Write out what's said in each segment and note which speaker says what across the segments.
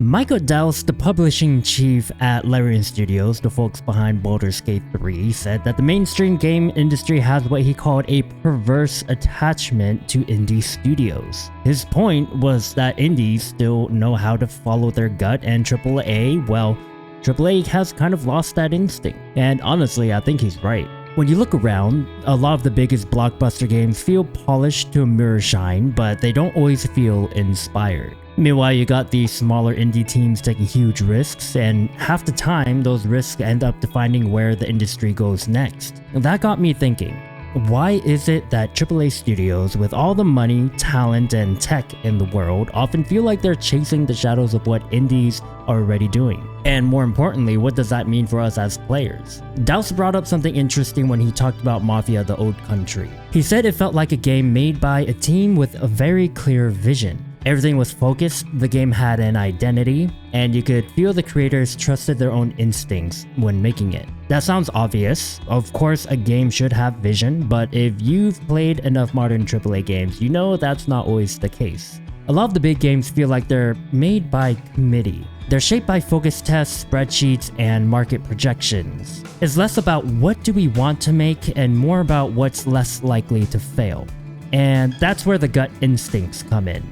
Speaker 1: Michael Douse, the publishing chief at Larian Studios, the folks behind Baldur's Gate 3, said that the mainstream game industry has what he called a perverse attachment to indie studios. His point was that indies still know how to follow their gut, and AAA, well, AAA has kind of lost that instinct. And honestly, I think he's right. When you look around, a lot of the biggest blockbuster games feel polished to a mirror shine, but they don't always feel inspired. Meanwhile, you got these smaller indie teams taking huge risks, and half the time, those risks end up defining where the industry goes next. And that got me thinking, why is it that AAA studios with all the money, talent, and tech in the world often feel like they're chasing the shadows of what indies are already doing? And more importantly, what does that mean for us as players? Douse brought up something interesting when he talked about Mafia: The Old Country. He said it felt like a game made by a team with a very clear vision. Everything was focused, the game had an identity, and you could feel the creators trusted their own instincts when making it. That sounds obvious. Of course, a game should have vision, but if you've played enough modern AAA games, you know that's not always the case. A lot of the big games feel like they're made by committee. They're shaped by focus tests, spreadsheets, and market projections. It's less about what do we want to make and more about what's less likely to fail. And that's where the gut instincts come in.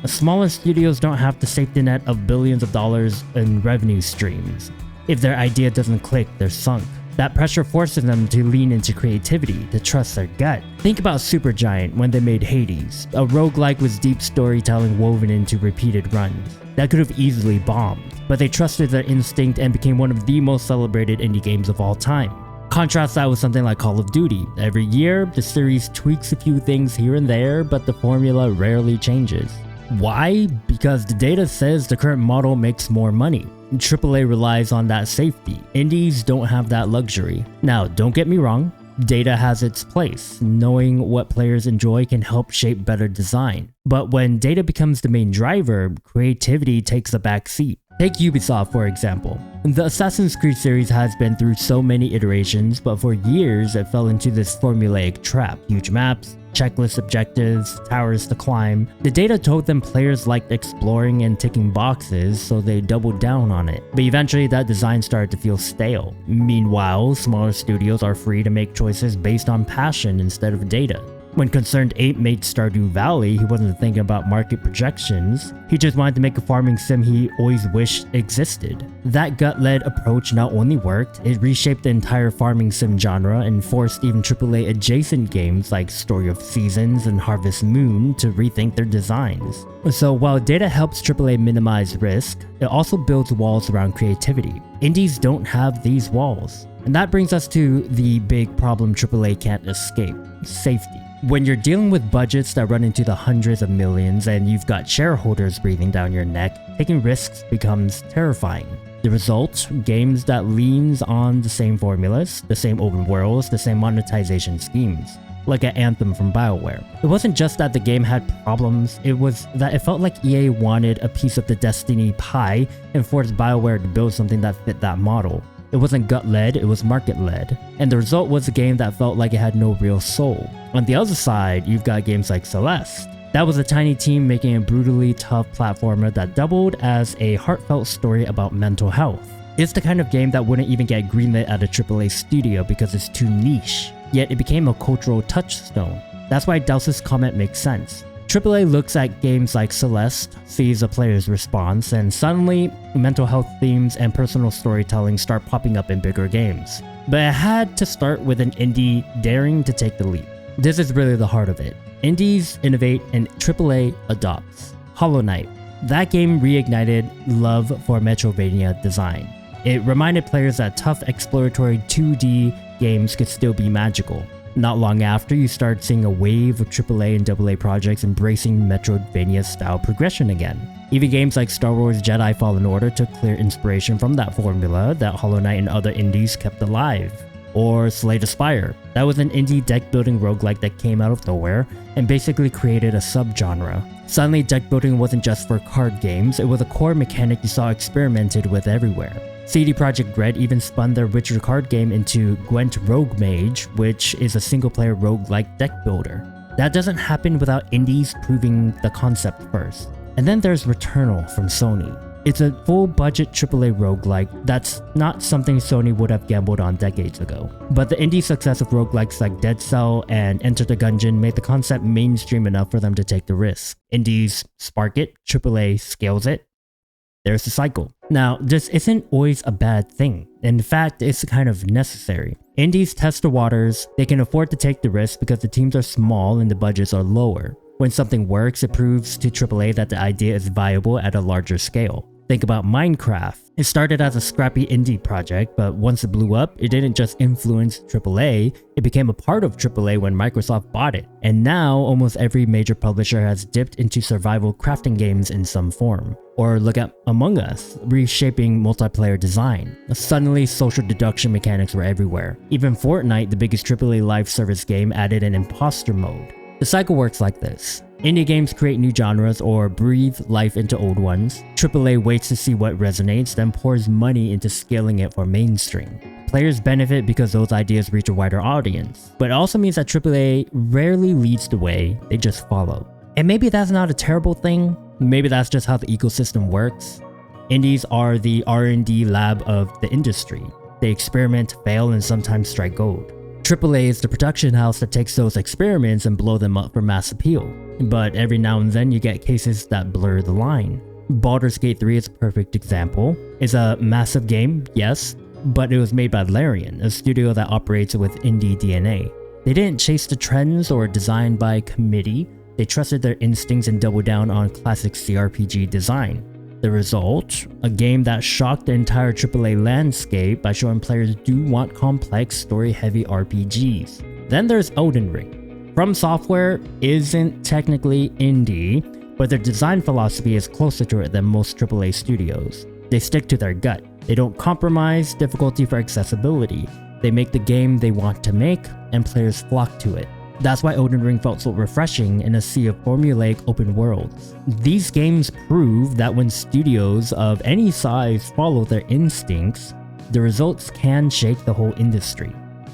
Speaker 1: Smaller studios don't have the safety net of billions of dollars in revenue streams. If their idea doesn't click, they're sunk. That pressure forces them to lean into creativity, to trust their gut. Think about Supergiant when they made Hades, a roguelike with deep storytelling woven into repeated runs. That could have easily bombed, but they trusted their instinct and became one of the most celebrated indie games of all time. Contrast that with something like Call of Duty. Every year, the series tweaks a few things here and there, but the formula rarely changes. Why? Because the data says the current model makes more money. AAA relies on that safety. Indies don't have that luxury. Now, don't get me wrong, data has its place. Knowing what players enjoy can help shape better design. But when data becomes the main driver, creativity takes a back seat. Take Ubisoft for example. The Assassin's Creed series has been through so many iterations, but for years it fell into this formulaic trap. Huge maps, checklist objectives, towers to climb. The data told them players liked exploring and ticking boxes, so they doubled down on it. But eventually that design started to feel stale. Meanwhile, smaller studios are free to make choices based on passion instead of data. When Concerned Ape made Stardew Valley, he wasn't thinking about market projections. He just wanted to make a farming sim he always wished existed. That gut-led approach not only worked, it reshaped the entire farming sim genre and forced even AAA adjacent games like Story of Seasons and Harvest Moon to rethink their designs. So while data helps AAA minimize risk, it also builds walls around creativity. Indies don't have these walls. And that brings us to the big problem AAA can't escape: safety. When you're dealing with budgets that run into the hundreds of millions and you've got shareholders breathing down your neck, taking risks becomes terrifying. The result? Games that leans on the same formulas, the same open worlds, the same monetization schemes. Like an Anthem from BioWare. It wasn't just that the game had problems, it was that it felt like EA wanted a piece of the Destiny pie and forced BioWare to build something that fit that model. It wasn't gut-led, it was market-led. And the result was a game that felt like it had no real soul. On the other side, you've got games like Celeste. That was a tiny team making a brutally tough platformer that doubled as a heartfelt story about mental health. It's the kind of game that wouldn't even get greenlit at a AAA studio because it's too niche. Yet it became a cultural touchstone. That's why Douse's comment makes sense. AAA looks at games like Celeste, sees a player's response, and suddenly, mental health themes and personal storytelling start popping up in bigger games. But it had to start with an indie daring to take the leap. This is really the heart of it. Indies innovate and AAA adopts. Hollow Knight. That game reignited love for Metroidvania design. It reminded players that tough exploratory 2D games could still be magical. Not long after, you start seeing a wave of AAA and AA projects embracing Metroidvania-style progression again. Even games like Star Wars Jedi Fallen Order took clear inspiration from that formula that Hollow Knight and other indies kept alive. Or Slay the Spire. That was an indie deck-building roguelike that came out of nowhere and basically created a subgenre. Suddenly, deck building wasn't just for card games, it was a core mechanic you saw experimented with everywhere. CD Projekt Red even spun their Witcher card game into Gwent Rogue Mage, which is a single-player roguelike deck builder. That doesn't happen without indies proving the concept first. And then there's Returnal from Sony. It's a full-budget AAA roguelike that's not something Sony would have gambled on decades ago. But the indie success of roguelikes like Dead Cell and Enter the Gungeon made the concept mainstream enough for them to take the risk. Indies spark it, AAA scales it. There's the cycle. Now, this isn't always a bad thing. In fact, it's kind of necessary. Indies test the waters, they can afford to take the risk because the teams are small and the budgets are lower. When something works, it proves to AAA that the idea is viable at a larger scale. Think about Minecraft. It started as a scrappy indie project, but once it blew up, it didn't just influence AAA, it became a part of AAA when Microsoft bought it. And now, almost every major publisher has dipped into survival crafting games in some form. Or look at Among Us, reshaping multiplayer design. Suddenly, social deduction mechanics were everywhere. Even Fortnite, the biggest AAA live service game, added an imposter mode. The cycle works like this. Indie games create new genres or breathe life into old ones. AAA waits to see what resonates, then pours money into scaling it for mainstream. Players benefit because those ideas reach a wider audience, but it also means that AAA rarely leads the way, they just follow. And maybe that's not a terrible thing, maybe that's just how the ecosystem works. Indies are the R&D lab of the industry. They experiment, fail, and sometimes strike gold. AAA is the production house that takes those experiments and blow them up for mass appeal. But every now and then you get cases that blur the line. Baldur's Gate 3 is a perfect example. It's a massive game, yes, but it was made by Larian, a studio that operates with indie DNA. They didn't chase the trends or design by committee, they trusted their instincts and doubled down on classic CRPG design. The result? A game that shocked the entire AAA landscape by showing players do want complex, story-heavy RPGs. Then there's Elden Ring. From Software isn't technically indie, but their design philosophy is closer to it than most AAA studios. They stick to their gut. They don't compromise difficulty for accessibility. They make the game they want to make, and players flock to it. That's why Elden Ring felt so refreshing in a sea of formulaic open worlds. These games prove that when studios of any size follow their instincts, the results can shake the whole industry.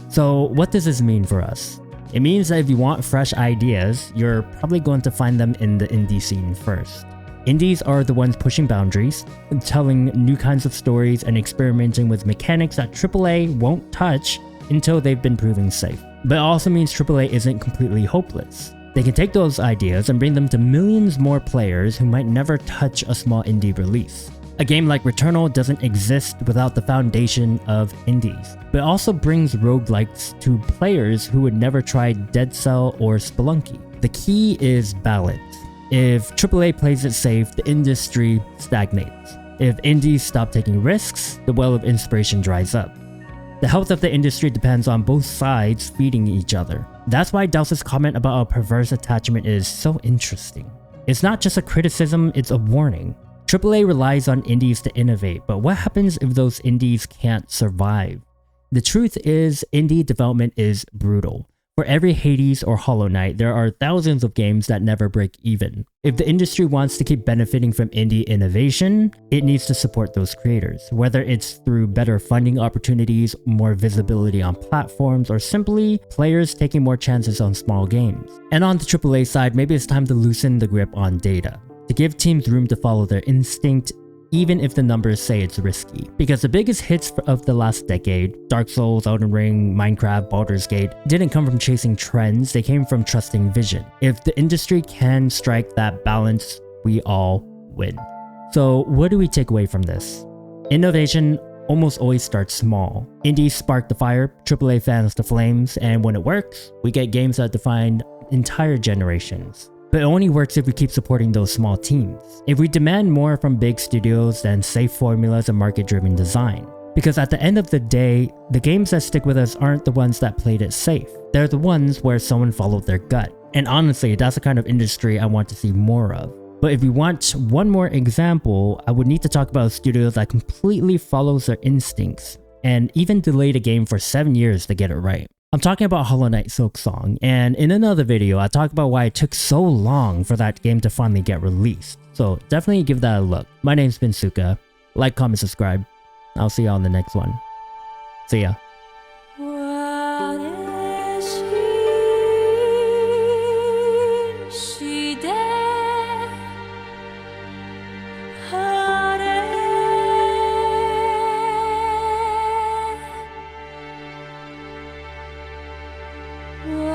Speaker 1: So what does this mean for us? It means that if you want fresh ideas, you're probably going to find them in the indie scene first. Indies are the ones pushing boundaries, telling new kinds of stories and experimenting with mechanics that AAA won't touch until they've been proven safe. But it also means AAA isn't completely hopeless. They can take those ideas and bring them to millions more players who might never touch a small indie release. A game like Returnal doesn't exist without the foundation of indies, but it also brings roguelikes to players who would never try Dead Cell or Spelunky. The key is balance. If AAA plays it safe, the industry stagnates. If indies stop taking risks, the well of inspiration dries up. The health of the industry depends on both sides feeding each other. That's why Douse's comment about a perverse attachment is so interesting. It's not just a criticism, it's a warning. AAA relies on indies to innovate, but what happens if those indies can't survive? The truth is, indie development is brutal. For every Hades or Hollow Knight, there are thousands of games that never break even. If the industry wants to keep benefiting from indie innovation, it needs to support those creators, whether it's through better funding opportunities, more visibility on platforms, or simply players taking more chances on small games. And on the AAA side, maybe it's time to loosen the grip on data, to give teams room to follow their instinct, even if the numbers say it's risky. Because the biggest hits of the last decade, Dark Souls, Elden Ring, Minecraft, Baldur's Gate, didn't come from chasing trends, they came from trusting vision. If the industry can strike that balance, we all win. So what do we take away from this? Innovation almost always starts small. Indies spark the fire, AAA fans the flames, and when it works, we get games that define entire generations. But it only works if we keep supporting those small teams. If we demand more from big studios than safe formulas and market-driven design. Because at the end of the day, the games that stick with us aren't the ones that played it safe. They're the ones where someone followed their gut. And honestly, that's the kind of industry I want to see more of. But if we want one more example, I would need to talk about a studio that completely follows their instincts and even delayed a game for 7 years to get it right. I'm talking about Hollow Knight Silksong, and in another video, I talk about why it took so long for that game to finally get released. So definitely give that a look. My name's been Suka. Like, comment, subscribe. I'll see you on the next one. See ya. She dead.
Speaker 2: 我